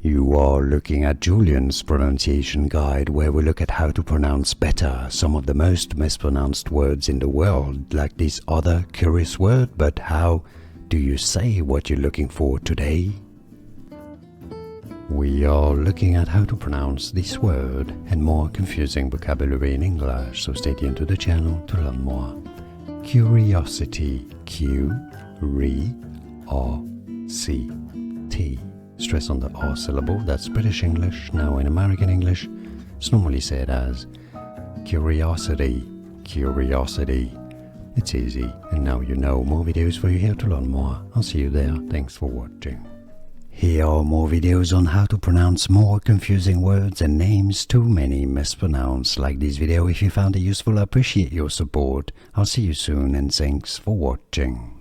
You are looking at Julian's pronunciation guide, where we look at how to pronounce better some of the most mispronounced words in the world, like this other curious word. But how do you say what you're looking for today? We are looking at how to pronounce this word and more confusing vocabulary in English, so stay tuned to the channel to learn more. Curiosity. Q-R-E-O-C-T. Stress on the R syllable. That's British English. Now in American English, it's normally said as curiosity. Curiosity. It's easy, and now you know. More videos for you here to learn more. I'll see you there. Thanks for watching. Here are more videos on how to pronounce more confusing words and names too many mispronounced. Like this video if you found it useful. I appreciate your support. I'll see you soon, and thanks for watching.